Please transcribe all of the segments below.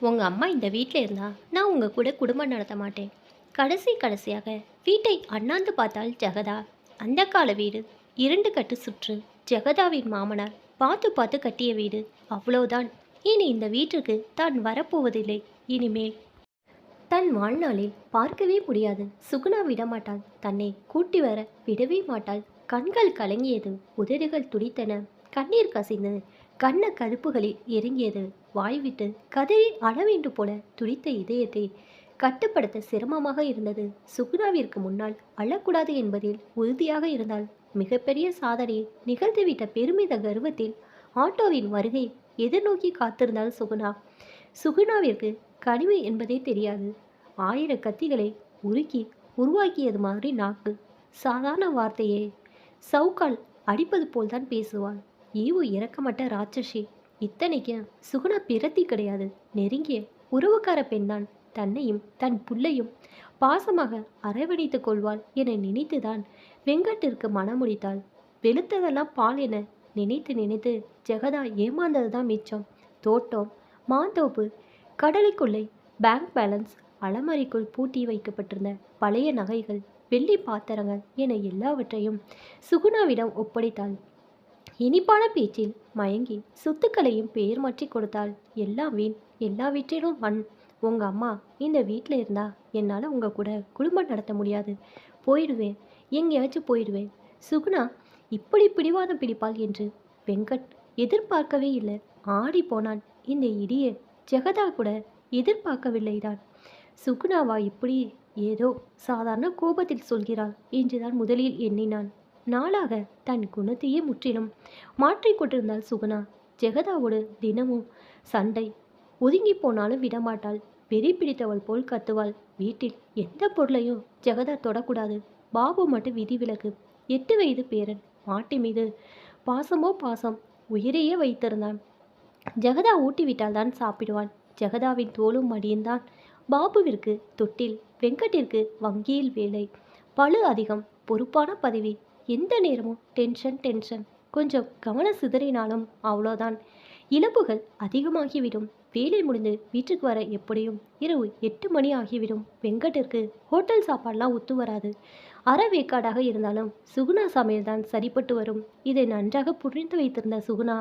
உங்கள் அம்மா இந்த வீட்டில் இருந்தா நான் உங்கள் கூட குடும்பம் நடத்த மாட்டேன். கடைசியாக வீட்டை அண்ணாந்து பார்த்தால் ஜெகதா. அந்த கால வீடு, 2 கட்டு சுற்று. ஜெகதாவின் மாமனார் பார்த்து பார்த்து கட்டிய வீடு. அவ்வளோதான். இனி இந்த வீட்டுக்கு தான் வரப்போவதில்லை. இனிமேல் தன் வாழ்நாளில் பார்க்கவே முடியாது. சுகுணா விடமாட்டாள். தன்னை கூட்டி வர விடவே மாட்டாள். கண்கள் கலங்கியது, உதடுகள் துடித்தன, கண்ணீர் கசிந்தது, கண்ண கருப்புகளில் இறங்கியது. வாய்விட்டு கதறி அளவேண்டு போல துடித்த இதயத்தை கட்டுப்படுத்த சிரமமாக இருந்தது. சுகுணாவிற்கு முன்னால் அழக்கூடாது என்பதில் உறுதியாக இருந்தால் மிகப்பெரிய சாதனையை நிகழ்த்திவிட்ட பெருமித கர்வத்தில் ஆட்டோவின் வருகை எதிர்நோக்கி காத்திருந்தாள் சுகுணா. சுகுணாவிற்கு கனிவு என்பதே தெரியாது. 1000 கத்திகளை உருக்கி உருவாக்கியது மாதிரி நாக்கு. சாதாரண வார்த்தையே சவுக்கால் அடிப்பது போல்தான் பேசுவாள். ஈவு இறக்கமட்ட ராட்சசி. இத்தனைக்கு சுகுணா பிரத்தி கிடையாது, நெருங்கிய உறவுக்கார பெண்தான். தன்னையும் தன் புள்ளையும் பாசமாக அரவணைத்துக் கொள்வாள் என நினைத்துதான் வெங்கட்டிற்கு மனமுடித்தாள். வெளுத்ததெல்லாம் பால் என நினைத்து நினைத்து ஜெகதா ஏமாந்ததுதான் மிச்சம். தோட்டம், மாந்தோப்பு, கடலைக்குள்ளை, பேங்க் பேலன்ஸ், அலமாரிக்குள் பூட்டி வைக்கப்பட்டிருந்த பழைய நகைகள், வெள்ளி பாத்திரங்கள் என எல்லாவற்றையும் சுகுணாவிடம் ஒப்படைத்தாள். இனிப்பான பேச்சில் மயங்கி சொத்துக்களையும் பெயர் மாற்றி கொடுத்தாள். எல்லாம் வீண், எல்லாவற்றிலும் மண். உங்கள் அம்மா இந்த வீட்டில் இருந்தா என்னால் உங்கள் கூட குடும்பம் நடத்த முடியாது. போயிடுவேன், எங்கேயாச்சும் போயிடுவேன். சுகுணா இப்படி பிடிவாதம் பிடிப்பாள் என்று வெங்கட் எதிர்பார்க்கவே இல்லை. ஆடி போனான். இந்த இடியை ஜெகதா கூட எதிர்பார்க்கவில்லைதான். சுகுணாவா இப்படி ஏதோ சாதாரண கோபத்தில் சொல்கிறாள் என்றுதான் முதலில் எண்ணினான். நாளாக தன் குணத்தையே முற்றிலும் மாற்றிக்கொண்டிருந்தாள் சுகுணா. ஜெகதாவோடு தினமும் சண்டை. ஒதுங்கி போனாலும் விடமாட்டாள். வெறி பிடித்தவள் போல் கத்துவாள். வீட்டில் எந்த பொருளையும் ஜெகதா தொடக்கூடாது. பாபு மட்டும் விதிவிலக்கு. 8 வயது பேரன். மாட்டி மீது பாசமோ பாசம், உயிரையே வைத்திருந்தான். ஜெகதா ஊட்டிவிட்டால் தான் சாப்பிடுவான். ஜெகதாவின் தோளும் மடியும்தான் பாபுவிற்கு தொட்டில். வெங்கட்டிற்கு வங்கியில் வேலை, பளு அதிகம், பொறுப்பான பதவி. எந்த நேரமும் டென்ஷன். கொஞ்சம் கவனம் சிதறினாலும் அவ்வளோதான், இழப்புகள் அதிகமாகிவிடும். வேலை முடிந்து வீட்டுக்கு வர எப்படியும் இரவு 8 மணி ஆகிவிடும். வெங்கட்டிற்கு ஹோட்டல் சாப்பாடெலாம் ஒத்து வராது. அறவேக்காடாக இருந்தாலும் சுகுணா சமையல்தான் சரிப்பட்டு வரும். இதை நன்றாக புரிந்து வைத்திருந்த சுகுணா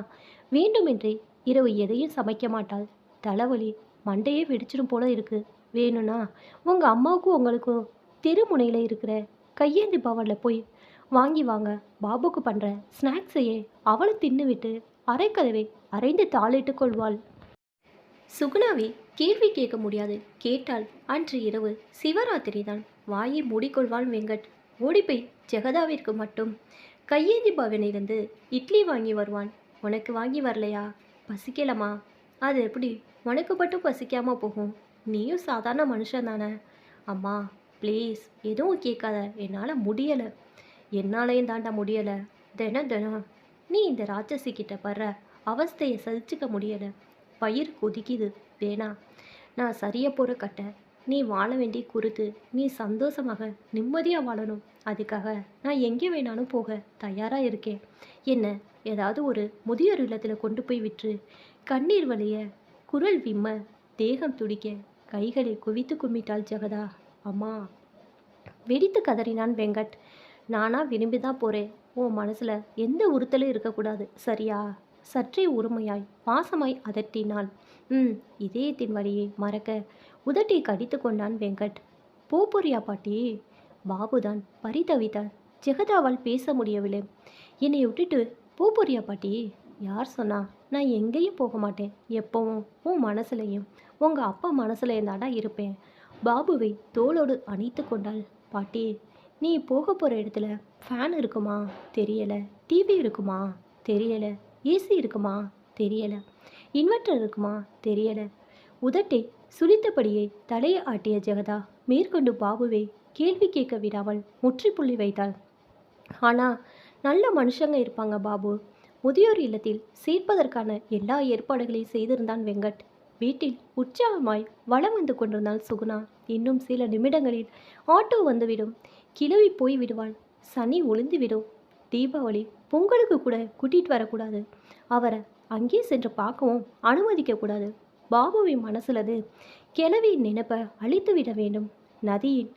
வேண்டுமென்றே இரவு எதையும் சமைக்க மாட்டாள். தலைவலி, மண்டையே வெடிச்சிடும் போல இருக்கு. வேணும்னா உங்கள் அம்மாவுக்கும் உங்களுக்கும் தெருமுனையில் இருக்கிற கையேந்தி பவனில் போய் வாங்கி வாங்க. பாபுக்கு பண்ணுற ஸ்நாக்ஸையே அவளை தின்னுவிட்டு அரைக்கதவை அரைந்து தாளிட்டு கொள்வாள். சுகுணாவை கேள்வி கேட்க முடியாது. கேட்டால் அன்று இரவு சிவராத்திரி தான். வாயை மூடிக்கொள்வாள் வெங்கட். ஓடிப்போய் ஜெகதாவிற்கு மட்டும் கையேந்தி பவனிலிருந்து இட்லி வாங்கி வருவான். உனக்கு வாங்கி வரலையா? பசிக்கலமா? அது எப்படி உனக்கு மட்டும் பசிக்காம போகும்? நீயும் சாதாரண மனுஷன் தானே. அம்மா ப்ளீஸ் எதுவும் கேட்காத, என்னால் முடியலை. என்னாலையும் தாண்டா முடியலை. தினம் நீ இந்த ராட்சசி கிட்ட படுற அவஸ்தையை சகிச்சுக்க முடியலை. பயிர் கொதிக்குது. வேணா, நான் சரியா போகிற கட்ட. நீ வாழ வேண்டிய குறுத்து. நீ சந்தோஷமாக நிம்மதியாக வாழணும். அதுக்காக நான் எங்கே வேணாலும் போக தயாராக இருக்கேன். என்ன ஏதாவது ஒரு முதியோர் இல்லத்தில் கொண்டு போய் விட்டுரு. கண்ணீர் வலிய, குரல் விம்ம, தேகம் துடிக்க கைகளை குவித்து கும்பிட்டாள் ஜெகதா. அம்மா, வெடித்து கதறினான் வெங்கட். நானா விரும்பி தான் போகிறேன். உன் மனசில் எந்த உறுத்தலும் இருக்கக்கூடாது, சரியா? சற்றே உரிமையாய் பாசமாய் அதட்டினாள். இதயத்தின் வழியை மறக்க உதட்டை கடித்து கொண்டான் வெங்கட். போறியா பாட்டி? பாபுதான் பரிதவித்தார். ஜெகதாவால் பேச முடியவில்லை. என்னை விட்டுட்டு போறியா பாட்டி? யார் சொன்னா? நான் எங்கேயும் போக மாட்டேன். எப்பவும் உன் மனசுலையும் உங்கள் அப்பா மனசுலையும் தாண்டா இருப்பேன். பாபுவை தோளோடு அணைத்து கொண்டாள். பாட்டி, நீ போக போகிற இடத்துல ஃபேன் இருக்குமா? தெரியலை. டிவி இருக்குமா? தெரியலை. ஏசி இருக்குமா? தெரியலை. இன்வெர்டர் இருக்குமா? தெரியலை. உதட்டை சுழித்தபடியே தலையை ஆட்டிய ஜெகதா மேற்கொண்டு பாபுவை கேள்வி கேட்க விடாமல் முற்றுப்புள்ளி வைத்தாள். ஆனால் நல்ல மனுஷங்க இருப்பாங்க பாபு. முதியோர் இல்லத்தில் சேர்ப்பதற்கான எல்லா ஏற்பாடுகளையும் செய்திருந்தான் வெங்கட். வீட்டில் உற்சாகமாய் வலம் வந்து கொண்டிருந்தாள் சுகுணா. இன்னும் சில நிமிடங்களில் ஆட்டோ வந்துவிடும். கிளவி போய் விடுவாள். சனி ஒளிந்துவிடும். தீபாவளி, பொங்கலுக்கு கூட கூட்டிகிட்டு வரக்கூடாது. அவரை அங்கே சென்று பார்க்கவும் அனுமதிக்கக்கூடாது. பாபுவின் மனசுலது கிழவியின் நினைப்பை அழித்து விட வேண்டும். நதியின்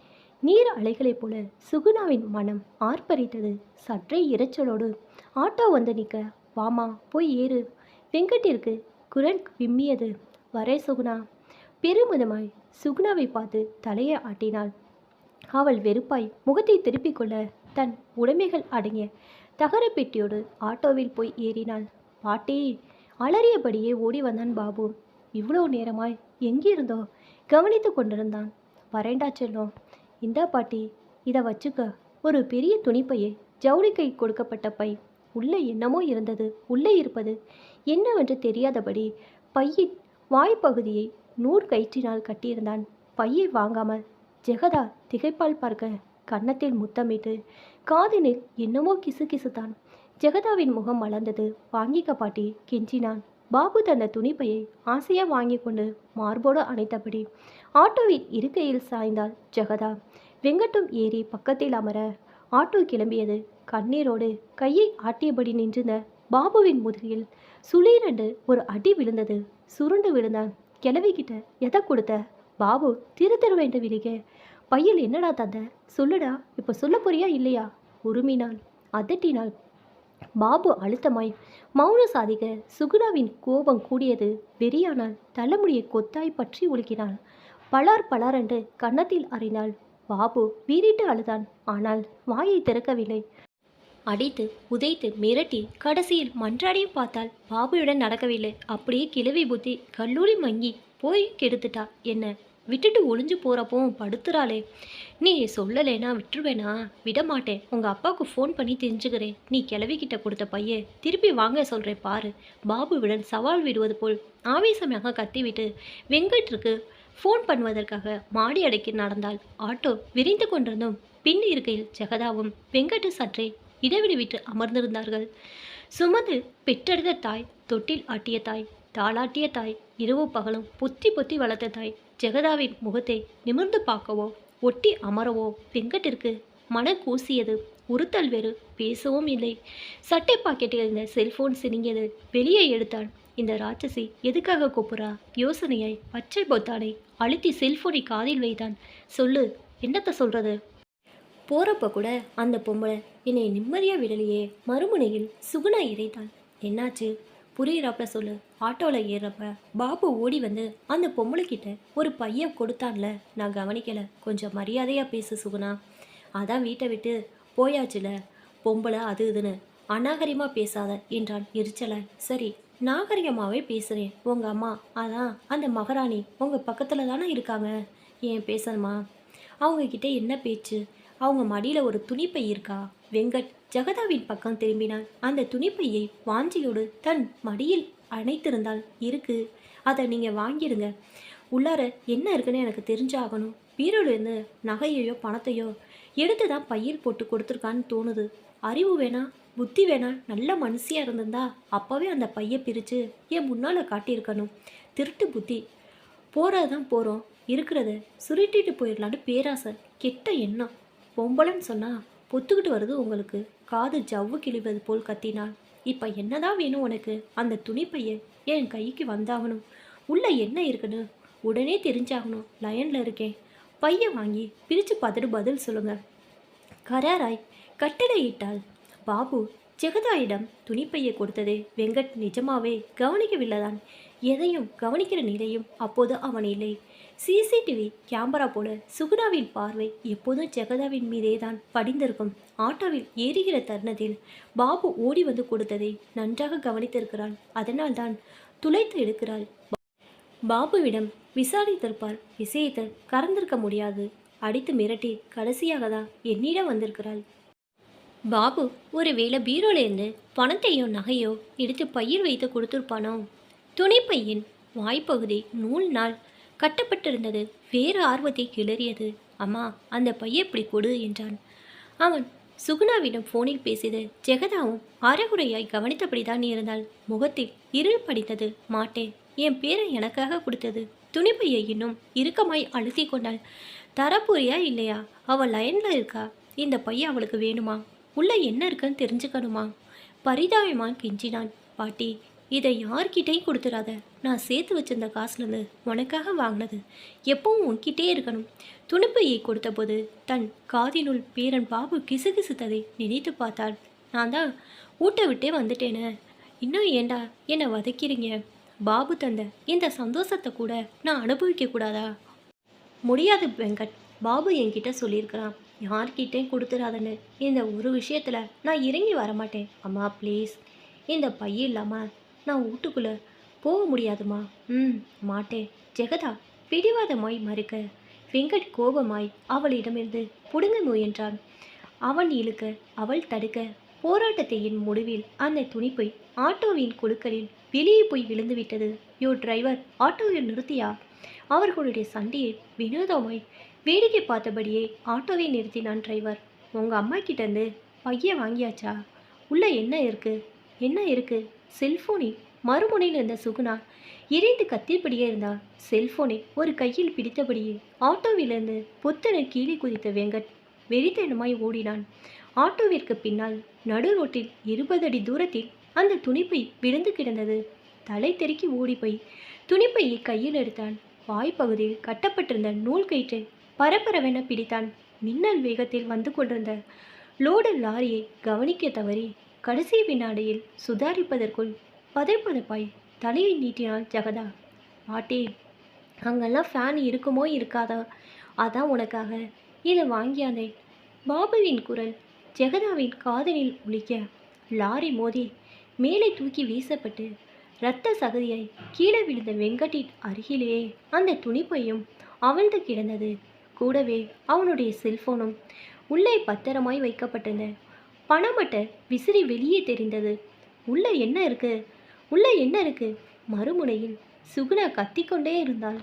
நீர் அலைகளைப் போல சுகுணாவின் மனம் ஆர்ப்பரித்தது. சற்றே இரைச்சலோடு ஆட்டோ வந்து நிற்க, வாமா போய் ஏறு. வெங்கட்டிற்கு குரல் விம்மியது. வரே சுகுணா. பெருமிதமாய் சுகுணாவை பார்த்து தலையை ஆட்டினாள். அவள் வெறுப்பாய் முகத்தை திருப்பிக் கொள்ள தன் உடைமைகள் அடங்கிய தகர பெட்டியோடு ஆட்டோவில் போய் ஏறினாள். பாட்டி. அலறியபடியே ஓடி வந்தான் பாபு. இவ்வளோ நேரமாய் எங்கிருந்தோ கவனித்து கொண்டிருந்தான். வரேண்டா செல்லும். இந்தா பாட்டி, இதை வச்சுக்க. ஒரு பெரிய துணிப்பையை ஜவுளிக்கை கொடுக்கப்பட்ட பை. உள்ளே என்னமோ இருந்தது. உள்ளே இருப்பது என்னவென்று தெரியாதபடி பையின் வாய்ப்பகுதியை கயிற்றினால் கட்டியிருந்தான். பையை வாங்காமல் ஜெகதா திகைப்பால் பார்க்க கன்னத்தில் முத்தமிட்டு காதினில் என்னமோ கிசு கிசுத்தான். ஜெகதாவின் முகம் மலர்ந்தது. வாங்கிக்க பாட்டி கெஞ்சினான். பாபு தந்த துணிப்பையை ஆசையாக வாங்கி கொண்டு மார்போடு அணைத்தபடி ஆட்டோவின் இருக்கையில் சாய்ந்தாள் ஜெகதா. வெங்கட்டும் ஏறி பக்கத்தில் அமர ஆட்டோ கிளம்பியது. கண்ணீரோடு கையை ஆட்டியபடி நின்றிருந்த பாபுவின் முதுகில் சுளீரென்று ஒரு அடி விழுந்தது. சுருண்டு விழுந்தான். கிளவிக்கிட்ட எதை கொடுத்த? பாபு திரு திரு வேண்ட விழிக. பையில் என்னடா தந்த? சொல்லுடா, இப்போ சொல்ல போறியா இல்லையா? உருமினாள், அதட்டினாள். பாபு அழுத்தமாய் மௌன சாதிக்க சுகுணாவின் கோபம் கூடியது. வெறியானால் தலைமுடியை கொத்தாய் பற்றி உலுக்கினாள். பலார் பலாரென்று கன்னத்தில் அறிந்தாள். பாபு வீறிட்டு அழுதான். ஆனால் வாயை திறக்கவில்லை. அடித்து உதைத்து மிரட்டி கடைசியில் மன்றாடியும் பார்த்தால் பாபுவுடன் நடக்கவில்லை. அப்படியே கிழவி புத்தி கல்லூரி மங்கி போய் கெடுத்துட்டா. என்ன விட்டுட்டு ஒளிஞ்சு போகிறப்பவும் படுத்துறாளே. நீ சொல்லலைனா விட்டுருவேனா? விடமாட்டேன். உங்கள் அப்பாவுக்கு ஃபோன் பண்ணி தெரிஞ்சுக்கிறேன். நீ கிளவிக்கிட்ட கொடுத்த பைய திருப்பி வாங்க சொல்கிறேன் பாரு. பாபுவிடன் சவால் விடுவது போல் ஆவேசமாக கத்திவிட்டு வெங்கட்டிற்கு ஃபோன் பண்ணுவதற்காக மாடி அடைக்கி நடந்தாள். ஆட்டோ விரிந்து கொண்டிருந்தும் பின் இருக்கையில் ஜெகதாவும் வெங்கட்டு சற்றே இடைவெளி விட்டு அமர்ந்திருந்தார்கள். சுமந்து பெற்றெடுத்த தாய், தொட்டில் ஆட்டிய தாய், தாளாட்டிய தாய், இரவு பகலும் பொத்தி பொத்தி வளர்த்த தாய். ஜெகதாவின் முகத்தை நிமிர்ந்து பார்க்கவோ ஒட்டி அமரவோ வெங்கட்டிற்கு மன கூசியது. உறுத்தல் வேறு. பேசவும் இல்லை. சட்டை பாக்கெட்டில் இருந்த செல்போன் சினிங்கியது. வெளியே எடுத்தான். இந்த ராட்சசி எதுக்காக கூப்புறா? யோசனையாய் பச்சை பொத்தானை அழுத்தி செல்போனை காதில் வைத்தான். சொல்லு, என்னத்த சொல்றது? போகிறப்ப கூட அந்த பொம்பளை என்னை நிம்மதியாக விடலையே. மறுமுனையில் சுகுணா இறைத்தாள். என்னாச்சு? புரியிறாப்புல சொல்லு. ஆட்டோவில் ஏறுறப்ப பாபு ஓடி வந்து அந்த பொம்பளைக்கிட்ட ஒரு பையன் கொடுத்தான்ல, நான் கவனிக்கலை. கொஞ்சம் மரியாதையாக பேசு சுகுணா. அதான் வீட்டை விட்டு போயாச்சுல. பொம்பளை அது இதுன்னு அநாகரிகமாக பேசாத என்றான் எரிச்சலாய். சரி, நாகரிகமாகவே பேசுகிறேன். உங்கள் அம்மா அதான் அந்த மகாராணி உங்கள் பக்கத்தில் தானே இருக்காங்க. ஏன் பேசணுமா? அவங்கக்கிட்ட என்ன பேச்சு? அவங்க மடியில் ஒரு துணிப்பை இருக்கா? வெங்கட் ஜெகதாவின் பக்கம் திரும்பினான். அந்த துணிப்பையை வாஞ்சியோடு தன் மடியில் அணைத்திருந்தால். இருக்கு, அதை நீங்கள் வாங்கிடுங்க. உள்ளார என்ன இருக்குன்னு எனக்கு தெரிஞ்சாகணும். பீரோலேருந்து நகையையோ பணத்தையோ எடுத்து தான் பையில் போட்டு கொடுத்துருக்கான்னு தோணுது. அறிவு வேணா, புத்தி வேணா. நல்ல மனுஷியாக இருந்திருந்தா அப்போவே அந்த பையை பிரித்து என் முன்னால் காட்டியிருக்கணும். திருட்டு புத்தி. போகிறது தான் போகிறோம், இருக்கிறத சுருட்டிட்டு போயிடலான்னு பேராசை, கெட்ட எண்ணம். பொம்பளைன்னு சொன்னால் பொத்துக்கிட்டு வருது உங்களுக்கு. காது ஜவ்வு கிழிவது போல் கத்தினாள். இப்போ என்னதான் வேணும் உனக்கு? அந்த துணிப்பையை என் கைக்கு வந்தாகணும். உள்ள என்ன இருக்குன்னு உடனே தெரிஞ்சாகணும். லயனில் இருக்கேன். பையை வாங்கி பிரித்து பார்த்துட்டு பதில் சொல்லுங்க. கராராய் கட்டளையிட்டாள். பாபு ஜெகதாயிடம் துணிப்பையை கொடுத்தது வெங்கட் நிஜமாவே கவனிக்கவில்லைதான். எதையும் கவனிக்கிற நிலையும் அப்போது அவன் இல்லை. சிசிடிவி கேமரா போல சுகுணாவின் பார்வை எப்போதும் ஜெகதாவின் மீதே தான் படிந்திருக்கும். ஆட்டோவில் ஏறுகிற தருணத்தில் பாபு ஓடி வந்து கொடுத்ததை நன்றாக கவனித்திருக்கிறாள். அதனால்தான் துளைத்து எடுக்கிறாள். பாபுவிடம் விசாரித்திருப்பார். விஷயத்தை கறந்திருக்க முடியாது. அடித்து மிரட்டி கடைசியாக தான் என்னிடம் வந்திருக்கிறாள். பாபு ஒருவேளை பீரோலேருந்து பணத்தையோ நகையோ எடுத்து பையில் வைத்து கொடுத்துருப்பானோ? துணிப்பையின் வாய்ப்பகுதி நூல் நாள் கட்டப்பட்டிருந்தது. வேறு ஆர்வத்தை கிளறியது. அம்மா, அந்த பையை இப்படி கொடு என்றான். அவன் சுகுணாவிடம் ஃபோனில் பேசியது ஜெகதாவும் அரைகுறையாய் கவனித்தபடிதான் இருந்தாள். முகத்தில் இருள் படித்தது. மாட்டேன், என் பேரை எனக்காக கொடுத்தது. துணிப்பையை இன்னும் இறுக்கமாய் அழுத்தி கொண்டாள். தரப்புரியா இல்லையா? அவள் லைனில் இருக்கா. இந்த பையன் அவளுக்கு வேணுமா? உள்ள என்ன இருக்குன்னு தெரிஞ்சுக்கணுமா? பரிதாபமாக கெஞ்சினான். பாட்டி, இதை யார்கிட்டையும் கொடுத்துடாத. நான் சேர்த்து வச்சிருந்த காசுலேருந்து உனக்காக வாங்கினது. எப்பவும் உன்கிட்டே இருக்கணும். துணிப்பையை கொடுத்தபோது தன் காதினுள் பேரன் பாபு கிசுகிசுத்ததை நினைத்து பார்த்தாள். நான் தான் ஊட்ட விட்டே வந்துட்டேனே, இன்னும் ஏண்டா என்னை வதைக்கிறீங்க? பாபு தந்த இந்த சந்தோஷத்தை கூட நான் அனுபவிக்க கூடாதா? முடியாது வெங்கட். பாபு என்கிட்ட சொல்லியிருக்கிறான், யார்கிட்டையும் கொடுத்துடாதன்னு. இந்த ஒரு விஷயத்தில் நான் இறங்கி வரமாட்டேன். அம்மா ப்ளீஸ், இந்த பைய இல்லாமல் நான் வீட்டுக்குள்ளே போக முடியாதுமா. மாட்டேன். ஜெகதா பிடிவாதமாய் மறுக்க வெங்கட் கோபமாய் அவளிடமிருந்து புடுங்க முயன்றான். அவன் இழுக்க அவள் தடுக்க போராட்டத்தையின் முடிவில் அந்த துணிப்பை ஆட்டோவின் குழுக்களில் வெளியே போய் விழுந்துவிட்டது. யோ டிரைவர், ஆட்டோவில் நிறுத்தியா? அவர்களுடைய சண்டையை வினோதமாய் வேடிக்கை பார்த்தபடியே ஆட்டோவை நிறுத்தினான் டிரைவர். உங்கள் அம்மா கிட்டேருந்து பைய வாங்கியாச்சா? உள்ள என்ன இருக்கு? என்ன இருக்கு? செல்ஃபோனை மறுமுனையில் இருந்த சுகுணா எரிந்து கத்தியபடியே இருந்தார். செல்போனை ஒரு கையில் பிடித்தபடியே ஆட்டோவிலிருந்து புத்தனை கீழே குதித்த வெங்கட் வெறித்தனமாய் ஓடினான். ஆட்டோவிற்கு பின்னால் நடு ரோட்டில் 20 அடி தூரத்தில் அந்த துணிப்பை விழுந்து கிடந்தது. தலை தெறிக்கி ஓடிப்போய் துணிப்பையை கையில் எடுத்தான். வாய்ப்பகுதியில் கட்டப்பட்டிருந்த நூல் கயிற்றை பரபரவென பிடித்தான். மின்னல் வேகத்தில் வந்து கொண்டிருந்த லோடு லாரியை கவனிக்க தவறி கடைசி வினாடியில் சுதாரிப்பதற்குள் பதைப்பதைப்பாய் தலையை நீட்டினாள் ஜெகதா. பாட்டி, அங்கெல்லாம் ஃபேன் இருக்குமோ இருக்காதா? அதான் உனக்காக இதை வாங்கியாந்தேன். பாபுவின் குரல் ஜெகதாவின் காதலில் ஒலிக்க லாரி மோதி மேலே தூக்கி வீசப்பட்டு இரத்த சகதியாய் கீழே விழுந்த வெங்கட்டின் அருகிலேயே அந்த துணிப்பையும் அவிழ்ந்து கிடந்தது. கூடவே அவனுடைய செல்போனும் உள்ளே பத்திரமாய் வைக்கப்பட்டிருந்த பணமட்டை விசிறி வெளியே தெரிந்தது. உள்ள என்ன இருக்கு? உள்ள என்ன இருக்கு? மறுமுனையில் சுகுணா கத்திக்கொண்டே இருந்தாள்.